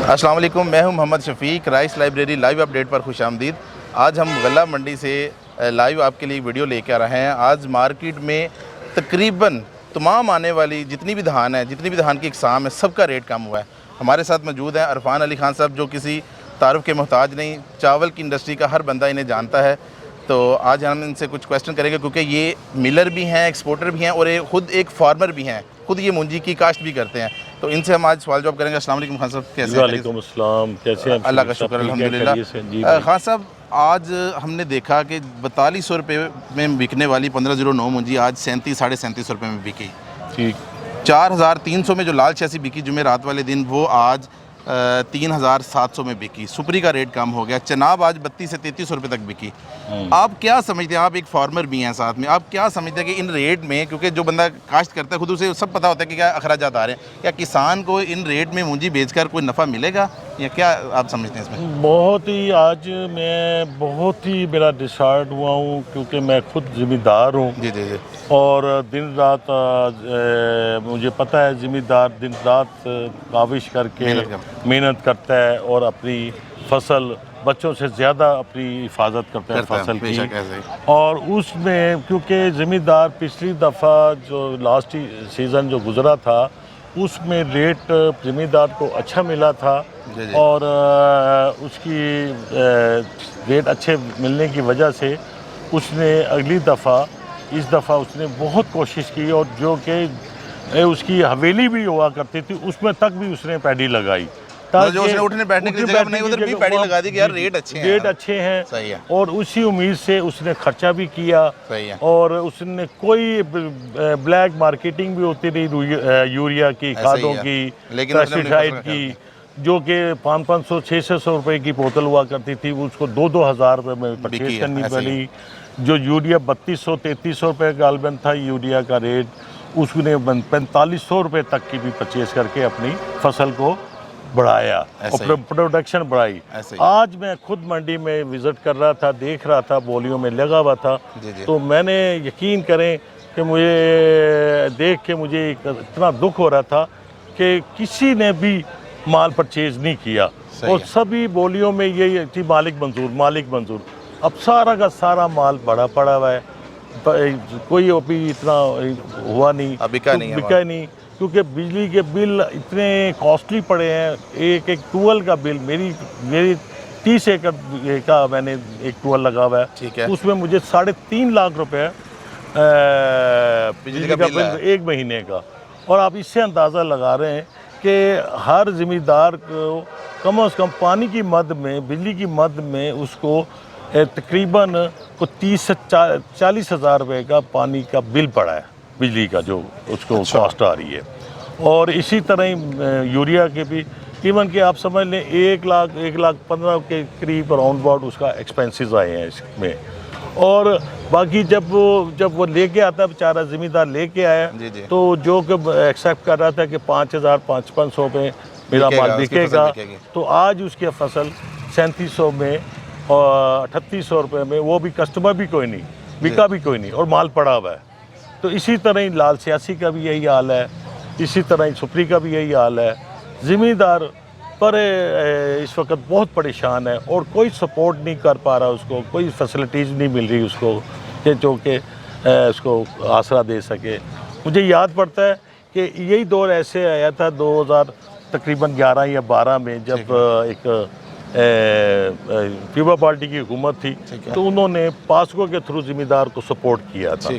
अस्सलाम वालेकुम, मैं हूं Mohammad Shafiq. Rice library live update पर खुशामदीद। आज हम गल्ला मंडी से लाइव आपके लिए वीडियो लेकर आ रहे हैं। आज मार्केट में तकरीबन तमाम आने वाली जितनी भी धान है, जितनी भी धान की इकसाम है, सबका रेट कम हुआ है। हमारे साथ मौजूद हैं अरफान अली खान साहब, जो किसी तारुफ के मोहताज नहीं, चावल की इंडस्ट्री का हर बंदा इन्हें जानता है। तो आज हम इनसे कुछ क्वेश्चन करेंगे, क्योंकि ये मिलर भी हैं, एक्सपोर्टर भी हैं और ये खुद एक फार्मर भी हैं, खुद ये मूंजी की काश्त भी करते हैं। तो इनसे हम आज सवाल जवाब करेंगे। अस्सलाम वालेकुम खान साहब, कैसे हैं? वालेकुम अस्सलाम, कैसे हैं? अल्लाह का शुक्र अल्हम्दुलिल्लाह। खान साहब, आज हमने देखा कि 4200 रुपये में बिकने वाली 1509 मूंजी आज 37 साढ़े 37 रुपये में बिकी। ठीक। 4300 में जो लाल छियासी बिकी जुमेरात वाले दिन, वो आज 3700 में बिकी। सुपरी का रेट कम हो गया। चनाब आज 32 से 33 रुपये तक बिकी। आप क्या समझते हैं, आप एक फार्मर भी हैं साथ में, आप क्या समझते हैं कि इन रेट में, क्योंकि जो बंदा काश्त करता है खुद उसे सब पता होता है कि क्या अखराजात आ रहे हैं, क्या किसान को इन रेट में मूंजी बेचकर कोई नफ़ा मिलेगा, या क्या आप समझते हैं इसमें? बहुत ही आज मैं बहुत ही मेरा डिसार्ड हुआ हूँ, क्योंकि मैं खुद ज़िम्मेदार हूँ। जी जी जी। और दिन रात मुझे पता है ज़िम्मेदार दिन रात काविश करके मेहनत करता है और अपनी फसल बच्चों से ज़्यादा अपनी हिफाजत करता है फसल की। और उसमें क्योंकि ज़िम्मेदार पिछली दफ़ा जो लास्ट सीज़न जो गुज़रा था, उसमें रेट ज़िम्मेदार को अच्छा मिला था। और उसकी रेट अच्छे मिलने की वजह से उसने अगली दफ़ा इस दफ़ा उसने बहुत कोशिश की, और जो कि उसकी हवेली भी हुआ करती थी उसमें तक भी उसने पैडी लगाई, जो उसने उठने बैठने की जगह नहीं, उधर भी पैडी लगा दी कि यार रेट अच्छे हैं, रेट अच्छे हैं। सही है। और उसी उम्मीद से उसने खर्चा भी किया। सही है। और उसने कोई ब्लैक मार्केटिंग भी होती रही यूरिया की, खादों की, पेस्टिसाइड की, जो कि 500 600 रुपये की बोतल हुआ करती थी, उसको 2-2 हज़ार रुपये में परचेज करनी पड़ी। जो यूरिया 3200 3300 रुपये गालबन था यूरिया का रेट, उसने 4500 रुपये तक की भी परचेज करके अपनी फसल को बढ़ाया और प्रोडक्शन बढ़ाई। आज मैं खुद मंडी में विज़िट कर रहा था, देख रहा था, बोलियों में लगा हुआ था। तो मैंने यकीन करें कि मुझे देख के मुझे इतना दुख हो रहा था कि किसी ने भी माल परचेज नहीं किया, और सभी बोलियों में ये थी मालिक मंजूर। अब सारा का सारा माल बड़ा पड़ा हुआ है, कोई अभी इतना हुआ नहीं, बिका नहीं, क्योंकि बिजली के बिल इतने कॉस्टली पड़े हैं। एक टूअल का बिल, मेरी 30 एकड़ का मैंने एक टूअल लगा हुआ है, ठीक है, उसमें मुझे 3.5 लाख रुपए बिजली का बिल एक महीने का। और आप इससे अंदाज़ा लगा रहे हैं कि हर ज़िम्मेदार को कम से कम पानी की मद में, बिजली की मद में उसको तकरीबन को 30 से 40 हज़ार रुपये का पानी का बिल पड़ा है, बिजली का जो उसको कॉस्ट आ रही है। और इसी तरह ही यूरिया के भी कीमत के आप समझ लें 1 लाख 15 के करीब राउंड अबाउट उसका एक्सपेंसेस आए हैं इसमें। और बाकी जब वो लेके आता बेचारा ज़िम्मेदार लेके आया, तो जो कि एक्सेप्ट कर रहा था कि 5000 500 पे मेरा माल बिकेगा, तो आज उसकी फसल 3700 में और 3800 रुपये में, वो भी कस्टमर भी कोई नहीं, बिका भी कोई नहीं, और माल पड़ा हुआ है। तो इसी तरह ही लाल छियासी का भी यही हाल है, इसी तरह ही सुपरी का भी यही हाल है। ज़िम्मेदार पर इस वक्त बहुत परेशान है, और कोई सपोर्ट नहीं कर पा रहा उसको, कोई फैसिलिटीज़ नहीं मिल रही उसको कि जो कि उसको आसरा दे सके। मुझे याद पड़ता है कि यही दौर ऐसे आया था 2000 तकरीबन 11 या 12 में, जब एक पीपल्स पार्टी की हुकूमत थी, तो उन्होंने पासको के थ्रू ज़िम्मेदार को सपोर्ट किया था।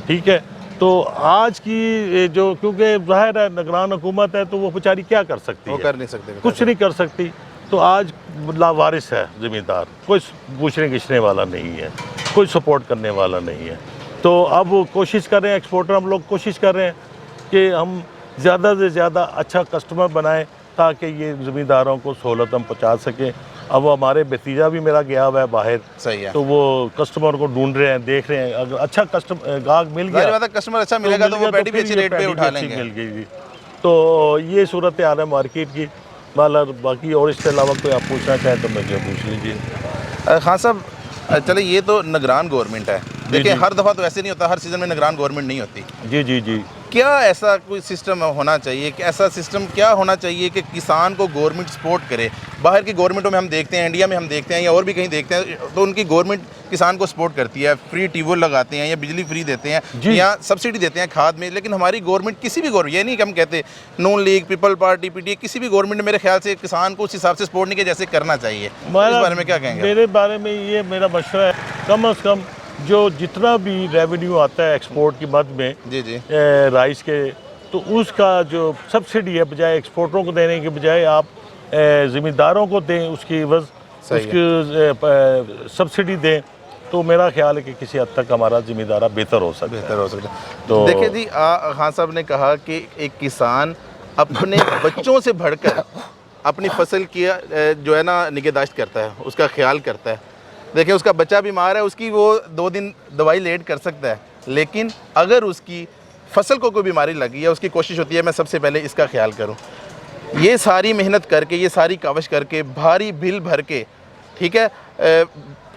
ठीक है। तो आज की जो, क्योंकि ज़ाहिर है निगरान हुकूमत है, तो वो बेचारी क्या कर सकती है, कर नहीं सकते, कुछ नहीं कर सकती। तो आज लावारिस है ज़िम्मेदार, कोई पूछने खींचने वाला नहीं है, कोई सपोर्ट करने वाला नहीं है। तो अब वो कोशिश कर रहे हैं, एक्सपोर्टर हम लोग कोशिश कर रहे हैं कि हम ज़्यादा से ज़्यादा अच्छा कस्टमर बनाएं, ताकि ये ज़िम्मेदारों को सहूलत हम पहुँचा सकें। अब वो हमारे भतीजा भी मेरा गया हुआ है बाहर, सही है, तो वो कस्टमर को ढूंढ रहे हैं, देख रहे हैं, अगर अच्छा कस्टमर गाहक मिल गया, कस्टमर अच्छा मिलेगा, तो वो पैडी भी अच्छी रेट पे उठा लेंगे, मिल गई। तो ये सूरत हाल है मार्केट की। बाकी और इसके अलावा कोई आप पूछना चाहें तो मुझे पूछ लीजिए। हाँ साहब, चले, ये तो निगरान गवर्नमेंट है, देखिए हर दफ़ा तो ऐसे नहीं होता, हर सीज़न में निगरान गवर्नमेंट नहीं होती। जी जी जी। क्या ऐसा कोई सिस्टम होना चाहिए कि ऐसा सिस्टम क्या होना चाहिए कि किसान को गवर्नमेंट सपोर्ट करे? बाहर की गवर्नमेंटों में हम देखते हैं, इंडिया में हम देखते हैं या और भी कहीं देखते हैं, तो उनकी गवर्नमेंट किसान को सपोर्ट करती है, फ्री ट्यूबवेल लगाते हैं या बिजली फ्री देते हैं या सब्सिडी देते हैं खाद में। लेकिन हमारी गवर्नमेंट, किसी भी गवर्नमेंट, ये नहीं कि हम कहते नून लीग, पीपल पार्टी, पीटीए, किसी भी गवर्नमेंट मेरे ख्याल से किसान को उस हिसाब से सपोर्ट नहीं किया जैसे करना चाहिए। इस बारे में क्या कहेंगे? मेरे बारे में ये मेरा मशवरा है, कम से कम जो जितना भी रेवेन्यू आता है एक्सपोर्ट की मद में जी राइस के, तो उसका जो सब्सिडी है बजाय एक्सपोर्टरों को देने के बजाय आप ज़मींदारों को दें, उसकी सब्सिडी दें, तो मेरा ख्याल है कि किसी हद तक हमारा ज़मींदारा बेहतर हो सकता है। तो देखिए जी, खान साहब ने कहा कि एक किसान अपने बच्चों से बढ़कर अपनी फसल की जो है ना निगहदाश्त करता है, उसका ख्याल करता है। देखिए उसका बच्चा बीमार है, उसकी वो 2 दिन दवाई लेट कर सकता है, लेकिन अगर उसकी फसल को कोई बीमारी लगी है, उसकी कोशिश होती है मैं सबसे पहले इसका ख्याल करूं। ये सारी मेहनत करके, ये सारी काविश करके, भारी बिल भर के, ठीक है,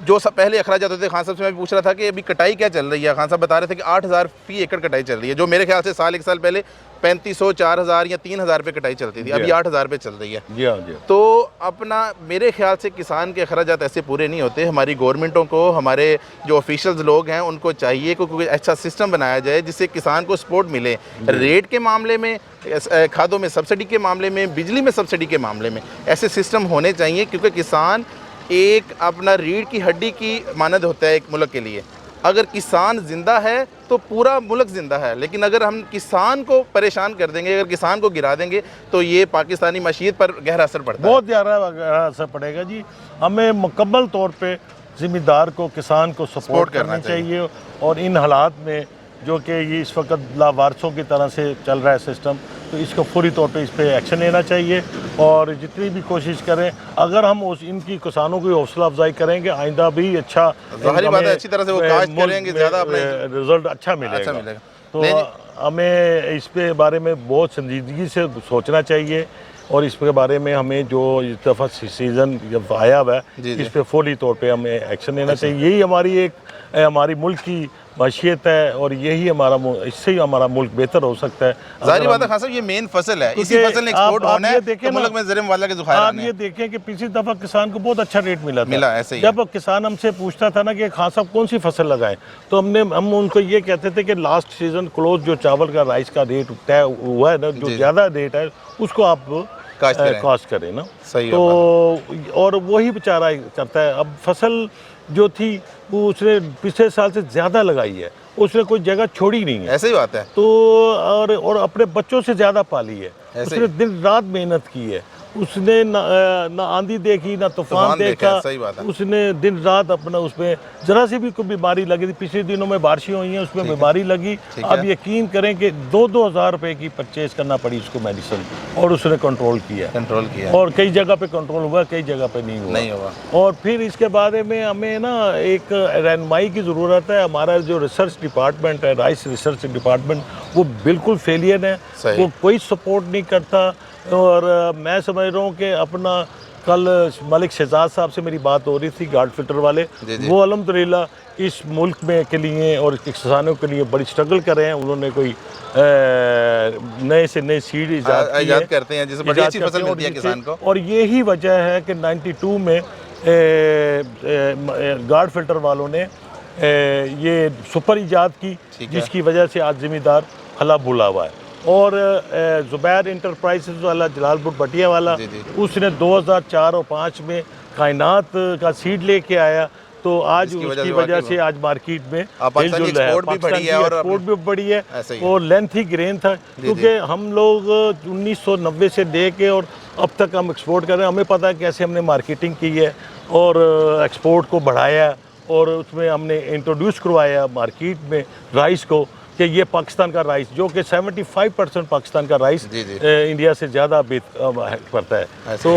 जो सब पहले अखराजात होते थे। खान साहब से मैं पूछ रहा था कि अभी कटाई क्या चल रही है, खान साहब बता रहे थे कि 8000 फी एकड़ कटाई चल रही है, जो मेरे ख्याल से एक साल पहले 3500, 4000 या 3000 पे कटाई चलती थी, अभी 8000 पे चल रही है। जी हाँ, जी। तो अपना मेरे ख्याल से किसान के अखराजात ऐसे पूरे नहीं होते। हमारी गवर्नमेंटों को, हमारे जो ऑफिशियल्स लोग हैं, उनको चाहिए कि कोई अच्छा सिस्टम बनाया जाए जिससे किसान को सपोर्ट मिले, रेट के मामले में, खादों में सब्सिडी के मामले में, बिजली में सब्सिडी के मामले में ऐसे सिस्टम होने चाहिए, क्योंकि किसान एक अपना रीढ़ की हड्डी की मानद होता है एक मुल्क के लिए। अगर किसान जिंदा है तो पूरा मुल्क जिंदा है, लेकिन अगर हम किसान को परेशान कर देंगे, अगर किसान को गिरा देंगे, तो ये पाकिस्तानी मशीयत पर गहरा असर पड़ता है। बहुत गहरा असर पड़ेगा जी। हमें मुकम्मल तौर पे ज़िम्मेदार को, किसान को सपोर्ट करना चाहिए, और इन हालात में जो कि ये इस वक्त लावारसों की तरह से चल रहा है सिस्टम, तो इसको पूरी तौर पे इस पर एक्शन लेना चाहिए। और जितनी भी कोशिश करें, अगर हम इनकी किसानों की हौसला अफजाई करेंगे, आइंदा भी अच्छा, ज़ाहिर बात है, अच्छी तरह से वो काश्त करेंगे, ज़्यादा अपना रिजल्ट अच्छा मिलेगा। तो हमें इस पे बारे में बहुत संजीदगी से सोचना चाहिए, और इसके बारे में हमें जो इस दफ़ा सीज़न जब आया हुआ है, इस पे फौरी तौर पे हमें एक्शन लेना चाहिए। यही हमारी मुल्क की मशीयत है, और यही इससे ही हमारा मुल्क बेहतर हो सकता है। ज़ाहिर बात है खान साहब, ये मेन फसल है, इसी फसल ने एक्सपोर्ट होना है, तो मुल्क में ज़रिम वाला के ज़ुखायर आप ये देखें कि पिछली दफ़ा किसान को बहुत अच्छा रेट मिला ऐसे ही। जब किसान हमसे पूछता था ना कि खान साहब कौन सी फसल लगाएं, तो हम उनको ये कहते थे कि लास्ट सीज़न क्लोज जो चावल का, राइस का रेट तय हुआ है ना, जो ज़्यादा रेट है, उसको आप कास्ट करें ना। सही तो और वही बेचारा करता है। अब फसल जो थी वो उसने पिछले साल से ज़्यादा लगाई है, उसने कोई जगह छोड़ी नहीं है। ऐसे ही बात है। तो और अपने बच्चों से ज़्यादा पाली है, उसने दिन रात मेहनत की है, उसने ना आंधी देखी, ना तूफान देखा, सही बात है। उसने दिन रात अपना, उसमें ज़रा सी भी कोई बीमारी लगी थी, पिछले दिनों में बारिशें हुई हैं, उसमें बीमारी लगी। अब यकीन करें कि 2-2 हज़ार रुपये की परचेज़ करना पड़ी उसको मेडिसिन, और उसने कंट्रोल किया। और कई जगह पे कंट्रोल हुआ, कई जगह पे नहीं हुआ। और फिर इसके बारे में हमें ना एक रहनुमाई की ज़रूरत है। हमारा जो रिसर्च डिपार्टमेंट है, राइस रिसर्च डिपार्टमेंट, वो बिल्कुल फेलियर है, वो कोई सपोर्ट नहीं करता। और मैं समझ रहा हूँ कि अपना, कल मलिक शहजाद साहब से मेरी बात हो रही थी, गार्ड फिल्टर वाले, वो अल्हम्दुलिल्लाह इस मुल्क में के लिए और किसानों के लिए बड़ी स्ट्रगल कर रहे हैं। उन्होंने कोई नए से नए सीड इजाद करते हैं, जिससे बड़ी अच्छी फसल मिलती है किसान को। और यही वजह है कि 92 में गार्ड फिल्टर वालों ने ये सुपर इजाद की, जिसकी वजह से आज ज़िम्मेदार हला बुला हुआ है। और ज़ुबैर इंटरप्राइजेज़ वाला, जलालपुर बटिया वाला, उसने 2004 और 5 में कायनात का सीड लेके आया, तो आज उसकी वजह से आज मार्केट में एक्सपोर्ट भी बढ़ी है, और लेंथी ग्रेन था, क्योंकि हम लोग 1990 से दे के और अब तक हम एक्सपोर्ट कर रहे हैं। हमें पता है कैसे हमने मार्केटिंग की है और एक्सपोर्ट को बढ़ाया, और उसमें हमने इंट्रोड्यूस करवाया मार्केट में राइस को, कि ये पाकिस्तान का राइस, जो कि 75% पाकिस्तान का राइस इंडिया से ज़्यादा पड़ता है। तो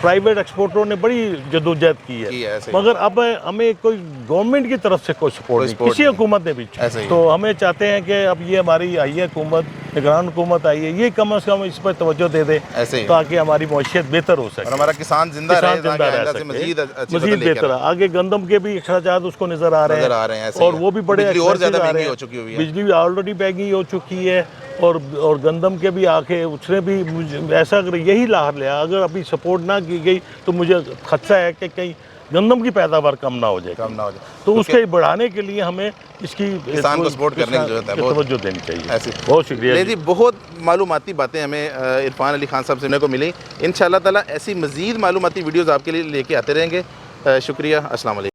प्राइवेट एक्सपोर्टरों ने बड़ी जदोजहद की है, मगर अब हमें कोई गवर्नमेंट की तरफ से कोई सपोर्ट नहीं, किसी हुकूमत ने भी। तो हमें चाहते हैं कि अब ये हमारी आई है हुकूमत, निगरान हुकूमत आई है, ये कम अज़ कम इस पर तवज्जो दे दे, ताकि हमारी मईशत बेहतर हो सके, हमारा किसान जिंदा रहे, मज़ीद बेहतर। आगे गंदम के भी अखराजात उसको नज़र आ रहे हैं, और वो भी बड़े और ज़्यादा महंगी हो चुकी है, बिजली ऑलरेडी महंगी हो चुकी है, और गंदम के भी आके उसने भी मुझे ऐसा अगर यही लाहर लिया, अगर अभी सपोर्ट ना की गई तो मुझे खदशा है कि कहीं गंदम की पैदावार कम ना हो जाए, कम ना हो जाए। तो उसके बढ़ाने के लिए हमें इसकी किसान को सपोर्ट करने की जरूरत है, बहुत तवज्जो देनी चाहिए। ऐसी बहुत शुक्रिया नहीं जी, बहुत मालूमाती बातें हमें इरफान अली खान साहब से सुनने को मिली। इंशाअल्लाह ताला ऐसी मज़ीद मालूमाती वीडियोज़ आपके लिए लेके आते रहेंगे। शुक्रिया, अस्सलाम वालेकुम।